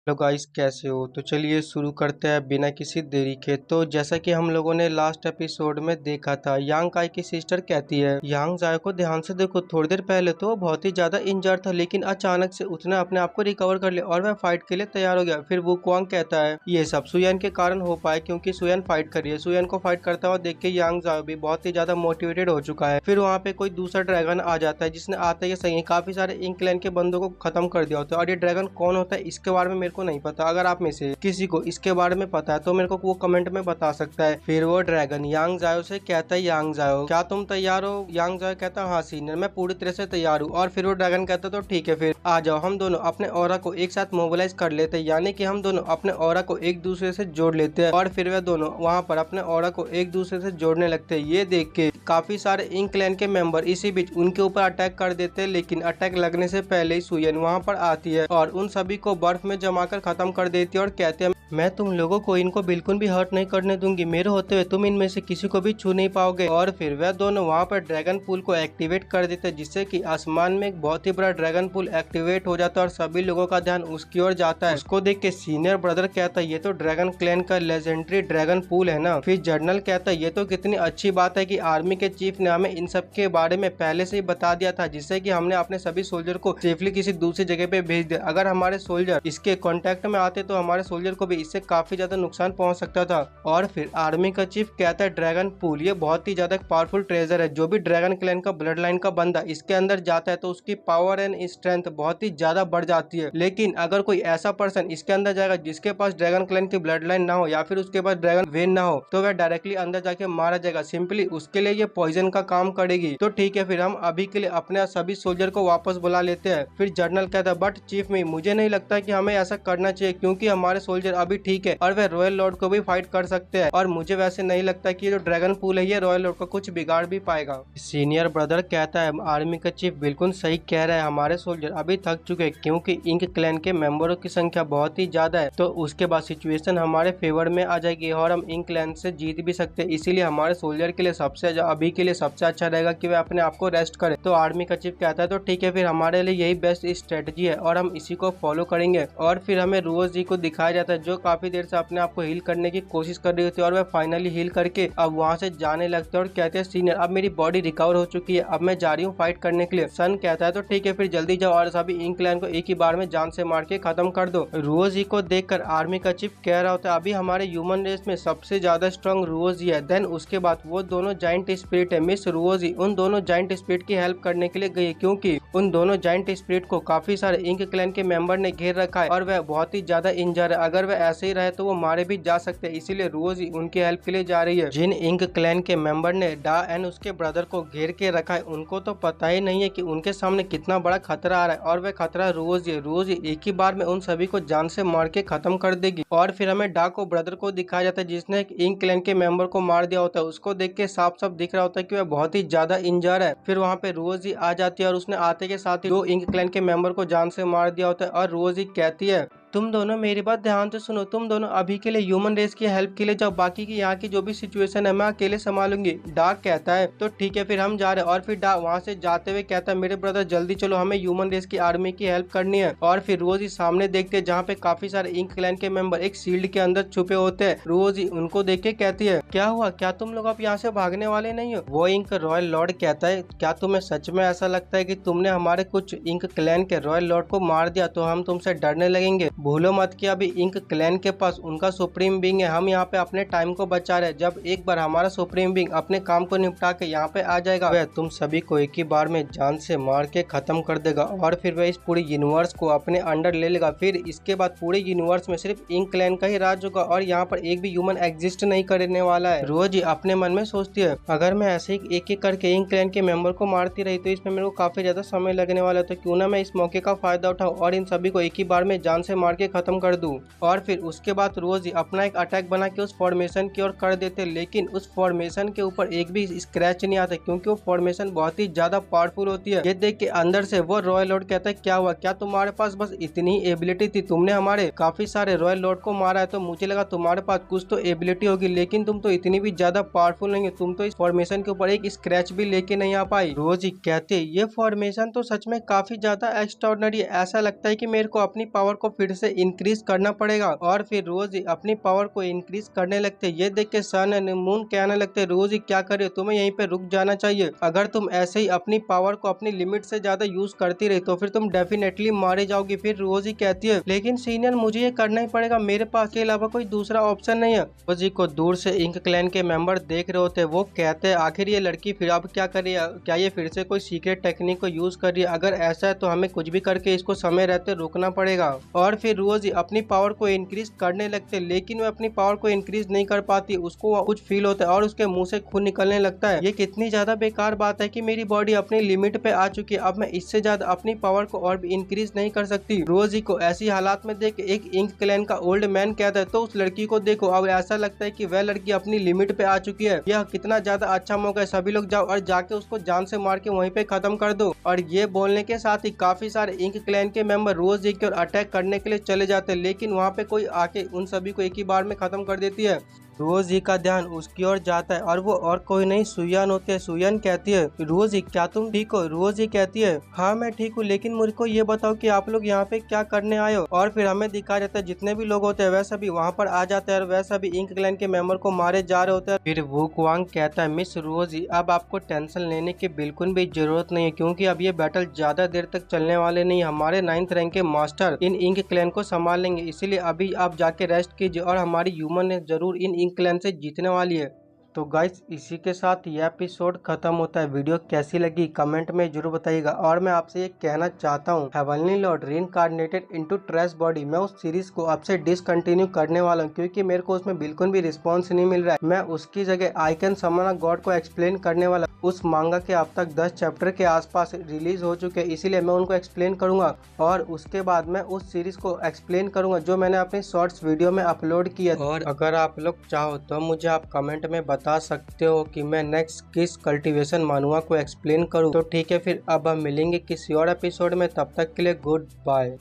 Hello guys, कैसे हो? तो चलिए शुरू करते हैं बिना किसी देरी के। तो जैसा कि हम लोगों ने लास्ट एपिसोड में देखा था, यांग काई की सिस्टर कहती है यांग जायो को ध्यान से देखो, थोड़ी देर पहले तो वो बहुत ही ज्यादा इंजर्ड था, लेकिन अचानक से उसने अपने आप को रिकवर कर लिया और वह फाइट के लिए तैयार हो गया। फिर वो कुआंग कहता है ये सब सुयन के कारण हो पाए, क्योंकि सुयन फाइट कर रही है। सुयन को फाइट करता हुआ देख के यांग जायो भी बहुत ही ज्यादा मोटिवेटेड हो चुका है। फिर वहाँ पे कोई दूसरा ड्रैगन आ जाता है, जिसने आते ही सही काफी सारे इंक क्लैन के बंदों को खत्म कर दिया होता है। और ये ड्रैगन कौन होता है इसके बारे में मेरे को नहीं पता। अगर आप में से किसी को इसके बारे में पता है तो मेरे को वो कमेंट में बता सकता है। फिर वो ड्रैगन यांग जायो से कहता है यांग जायो क्या तुम तैयार हो? यांग जायो कहता है हाँ सीनियर, मैं पूरी तरह से तैयार हूँ। और फिर वो ड्रैगन कहता है तो ठीक है, फिर आ जाओ हम दोनों अपने ऑरा को एक साथ मोबिलाइज कर लेते हैं, यानी कि हम दोनों अपने ऑरा को एक दूसरे से जोड़ लेते हैं। और फिर वे दोनों वहाँ पर अपने ऑरा को एक दूसरे से जोड़ने लगते हैं। ये देख के काफी सारे इंक क्लैन के मेंबर इसी बीच उनके ऊपर अटैक कर देते हैं, लेकिन अटैक लगने से पहले ही सुयन वहाँ पर आती है और उन सभी को बर्फ में जमा कर खत्म कर देती है और कहते हैं मैं तुम लोगों को इनको बिल्कुल भी हर्ट नहीं करने दूंगी, मेरे होते हुए तुम इनमें से किसी को भी छू नहीं पाओगे। और फिर वह दोनों वहाँ पर ड्रैगन पूल को एक्टिवेट कर देते हैं, जिससे कि आसमान में एक बहुत ही बड़ा ड्रैगन पूल एक्टिवेट हो जाता है और सभी लोगों का ध्यान उसकी ओर जाता है। उसको देख के सीनियर ब्रदर कहता है ये तो ड्रैगन क्लैन का लेजेंडरी ड्रैगन पूल है ना। फिर जर्नल कहता है ये तो कितनी अच्छी बात है कि आर्मी के चीफ ने हमें इन सब के बारे में पहले से ही बता दिया था, जिससे कि हमने अपने सभी सोल्जर को सेफली किसी दूसरी जगह पे भेज दिया। अगर हमारे सोल्जर इसके कांटेक्ट में आते तो हमारे सोल्जर को भी इससे काफी ज्यादा नुकसान पहुंच सकता था। और फिर आर्मी का चीफ कहता है ड्रैगन पूल ये बहुत ही ज्यादा पावरफुल ट्रेजर है, जो भी ड्रैगन क्लैन का ब्लड लाइन का बंदा इसके अंदर जाता है तो उसकी पावर एंड स्ट्रेंथ बहुत ही ज्यादा बढ़ जाती है। लेकिन अगर कोई ऐसा पर्सन इसके अंदर जाएगा जिसके पास ड्रैगन क्लैन की ब्लड लाइन ना हो या फिर उसके पास ड्रैगन वेन ना हो, तो वह डायरेक्टली अंदर जाके मारा जाएगा। सिंपली उसके लिए ये पॉइजन का काम करेगी। तो ठीक है, फिर हम अभी के लिए अपने सभी सोल्जर को वापस बुला लेते हैं। फिर जनरल कहता है बट चीफ में मुझे नहीं लगता कि हमें ऐसा करना चाहिए, क्योंकि हमारे सोल्जर अभी ठीक है और वह रॉयल लॉर्ड को भी फाइट कर सकते हैं। और मुझे वैसे नहीं लगता कि जो ड्रैगन पूल है ये रॉयल लॉर्ड को कुछ बिगाड़ भी पाएगा। सीनियर ब्रदर कहता है आर्मी का चीफ बिल्कुल सही कह रहा है, हमारे सोल्जर अभी थक चुके हैं, क्योंकि इंक क्लैन के मेंबरों की संख्या बहुत ही ज्यादा है। तो उसके बाद सिचुएशन हमारे फेवर में आ जाएगी और हम इंक क्लैन से जीत भी सकते हैं। इसीलिए हमारे सोल्जर के लिए अभी के लिए सबसे अच्छा रहेगा कि वे अपने आप को रेस्ट करें। तो आर्मी का चीफ कहता है तो ठीक है, फिर हमारे लिए यही बेस्ट स्ट्रेटजी है और हम इसी को फॉलो करेंगे। और फिर हमें रोज जी को दिखाया जाता है, जो काफी देर से अपने आप को हील करने की कोशिश कर रही होती है और वह फाइनली हील करके अब वहाँ से जाने लगते हैं और कहते हैं सीनियर अब मेरी बॉडी रिकवर हो चुकी है, अब मैं जा रही हूँ फाइट करने के लिए। सन कहता है तो ठीक है, फिर जल्दी जाओ और सभी इंक क्लैन को एक ही बार में जान से मार के खत्म कर दो। रोज को देखकर आर्मी का चीफ कह रहा होता है अभी हमारे ह्यूमन रेस में सबसे ज्यादा स्ट्रॉन्ग रोज है। देन उसके बाद वो दोनों जाइंट स्पिरिट है मिस रोज उन दोनों जाइंट स्पिरिट की हेल्प करने के लिए गई, क्योंकि उन दोनों जाइंट स्पिरिट को काफी सारे इंक क्लैन के मेंबर ने घेर रखा है और वह बहुत ही ज्यादा इंजर है। अगर वह ऐसे ही रहे तो वो मारे भी जा सकते हैं, इसीलिए रोज ही उनकी हेल्प के लिए जा रही है। जिन इंक क्लैन के मेंबर ने डा एंड उसके ब्रदर को घेर के रखा है उनको तो पता ही नहीं है कि उनके सामने कितना बड़ा खतरा आ रहा है और वह खतरा रोज ही एक ही बार में उन सभी को जान से मार के खत्म कर देगी। और फिर हमें डा को ब्रदर को दिखाया जाता है जिसने एक इंक क्लैन के मेंबर को मार दिया होता है। उसको देख के साफ साफ दिख रहा होता है कि वह बहुत ही ज्यादा इंजर है। फिर वहाँ पे रोज ही आ जाती है और उसने आते के साथ ही दो इंक क्लैन के मेंबर को जान से मार दिया होता है। और रोज ही कहती है तुम दोनों मेरी बात ध्यान से सुनो, तुम दोनों अभी के लिए ह्यूमन रेस की हेल्प के लिए जाओ, बाकी की यहाँ की जो भी सिचुएशन है मैं अकेले संभालूंगी। डार्क कहता है तो ठीक है, फिर हम जा रहे हैं। और फिर डार्क वहाँ से जाते हुए कहता है मेरे ब्रदर जल्दी चलो, हमें ह्यूमन रेस की आर्मी की हेल्प करनी है। और फिर रोज ही सामने देखते हैं जहाँ पे काफी सारे इंक क्लैन के मेंबर एक शील्ड के अंदर छुपे होते हैं। रोज ही उनको देख के कहती है क्या हुआ, क्या तुम लोग अब यहाँ से भागने वाले नहीं हो? वो इंक रॉयल लॉर्ड कहता है क्या तुम्हें सच में ऐसा लगता है कि तुमने हमारे कुछ इंक क्लैन के रॉयल लॉर्ड को मार दिया तो हम तुमसे डरने लगेंगे? भूलो मत कि अभी इंक क्लैन के पास उनका सुप्रीम बीइंग है, हम यहाँ पे अपने टाइम को बचा रहे हैं। जब एक बार हमारा सुप्रीम बीइंग अपने काम को निपटा के यहाँ पे आ जाएगा वह तुम सभी को एक ही बार में जान से मार के खत्म कर देगा और फिर वह इस पूरे यूनिवर्स को अपने अंडर ले लेगा। फिर इसके बाद पूरे यूनिवर्स में सिर्फ इंक क्लैन का ही राज होगा और यहाँ पर एक भी ह्यूमन एग्जिस्ट नहीं करने वाला है। रोज ही अपने मन में सोचती है अगर मैं ऐसे ही एक एक करके इंक क्लैन के मेंबर को मारती रही तो इसमें मेरे को काफी ज्यादा समय लगने वाला है, तो क्यों ना मैं इस मौके का फायदा उठाऊं और इन सभी को एक ही बार में जान से मार के खत्म कर दूं। और फिर उसके बाद रोज ही अपना एक अटैक बना के उस फॉर्मेशन की ओर कर देते, लेकिन उस फॉर्मेशन के ऊपर एक भी स्क्रैच नहीं आता क्योंकि वो फॉर्मेशन बहुत ही ज्यादा पावरफुल होती है। ये देख के अंदर से वो रॉयल लॉर्ड कहता है क्या हुआ, क्या तुम्हारे पास बस इतनी एबिलिटी थी? तुमने हमारे काफी सारे रॉयल लॉर्ड को मारा है तो मुझे लगा तुम्हारे पास कुछ तो एबिलिटी होगी, लेकिन तुम तो इतनी भी ज्यादा पावरफुल नहीं है, तुम तो इस फॉर्मेशन के ऊपर एक स्क्रैच भी लेके नहीं आ पाई। रोज ही कहते ये फॉर्मेशन तो सच में काफी ज्यादा एक्स्ट्राऑर्डिनरी है, ऐसा लगता है कि मेरे को अपनी पावर को फिर से इंक्रीज करना पड़ेगा। और फिर रोज अपनी पावर को इंक्रीज करने लगते। ये देख के सन एंड मून कहने लगते, रोज क्या करे, तुम्हें यहीं पे रुक जाना चाहिए। अगर तुम ऐसे ही अपनी पावर को अपनी लिमिट से ज्यादा यूज करती रही तो फिर तुम डेफिनेटली मारे जाओगी। फिर रोज कहती है, लेकिन सीनियर मुझे ये करना ही पड़ेगा, मेरे पास के अलावा कोई दूसरा ऑप्शन नहीं है। रोजी को दूर से इंक क्लैन के मेंबर देख रहे होते। वो कहते हैं, आखिर ये लड़की फिर अब क्या कर रही है, क्या ये फिर से कोई सीक्रेट टेक्निक को यूज कर रही है? अगर ऐसा है तो हमें कुछ भी करके इसको समय रहते रोकना पड़ेगा। और फिर रोज अपनी पावर को इंक्रीज करने लगते, लेकिन वह अपनी पावर को इंक्रीज नहीं कर पाती। उसको कुछ फील होता है और उसके मुंह से खून निकलने लगता है। ये कितनी ज्यादा बेकार बात है कि मेरी बॉडी अपनी लिमिट पे आ चुकी है, अब मैं इससे ज्यादा अपनी पावर को और भी इंक्रीज नहीं कर सकती। रोजी को ऐसी हालात में देख एक इंक क्लैन का ओल्ड मैन कहता है, तो उस लड़की को देखो, अब ऐसा लगता है कि वह लड़की अपनी लिमिट पे आ चुकी है। यह कितना ज्यादा अच्छा मौका है, सभी लोग जाओ और जाके उसको जान से मार के वहीं पे खत्म कर दो। और ये बोलने के साथ ही काफी सारे इंक क्लैन के मेंबर रोज की ओर अटैक करने के लिए चले जाते हैं, लेकिन वहाँ पे कोई आके उन सभी को एक ही बार में खत्म कर देती है। रोज ही का ध्यान उसकी ओर जाता है और वो और कोई नहीं सुयान होती है। सुयान कहती है, रोज ही क्या तुम ठीक हो? रोज ही कहती है, हाँ मैं ठीक हूँ, लेकिन मुझे को ये बताओ कि आप लोग यहाँ पे क्या करने आए हो? और फिर हमें दिखा जाता है जितने भी लोग होते हैं वह सभी वहाँ पर आ जाते हैं और वह सभी इंक क्लैन के मेंबर को मारे जा रहे होते हैं। फिर वो क्वांग कहता है, मिस रोज ही अब आपको टेंशन लेने की बिल्कुल भी जरूरत नहीं है, क्योंकि अब ये बैटल ज्यादा देर तक चलने वाले नहीं। हमारे 9th रैंक के मास्टर इन इंक क्लैन को संभाल लेंगे, इसीलिए अभी आप जाके रेस्ट कीजिए और हमारी ह्यूमन ने जरूर इन इंक क्लैन से जीतने वाली है। तो गाइस इसी के साथ ये एपिसोड खत्म होता है। वीडियो कैसी लगी कमेंट में जरूर बताइएगा। और मैं आपसे ये कहना चाहता हूँ, heavenly lord reincarnated into trash body, मैं उस सीरीज को आपसे डिसकंटिन्यू करने वाला हूँ, क्योंकि मेरे को उसमें बिल्कुल भी रिस्पॉन्स नहीं मिल रहा है। मैं उसकी जगह I can summon a god को एक्सप्लेन करने वाला। उस मांगा के अब तक 10 चैप्टर के आसपास रिलीज हो चुके हैं, इसीलिए मैं उनको एक्सप्लेन करूंगा और उसके बाद मैं उस सीरीज को एक्सप्लेन करूंगा जो मैंने अपने शॉर्ट्स वीडियो में अपलोड किया। और अगर आप लोग चाहो तो मुझे आप कमेंट में बता सकते हो कि मैं नेक्स्ट किस कल्टीवेशन मानुआ को एक्सप्लेन करूं। तो ठीक है, फिर अब हम मिलेंगे किसी और एपिसोड में, तब तक के लिए गुड बाय।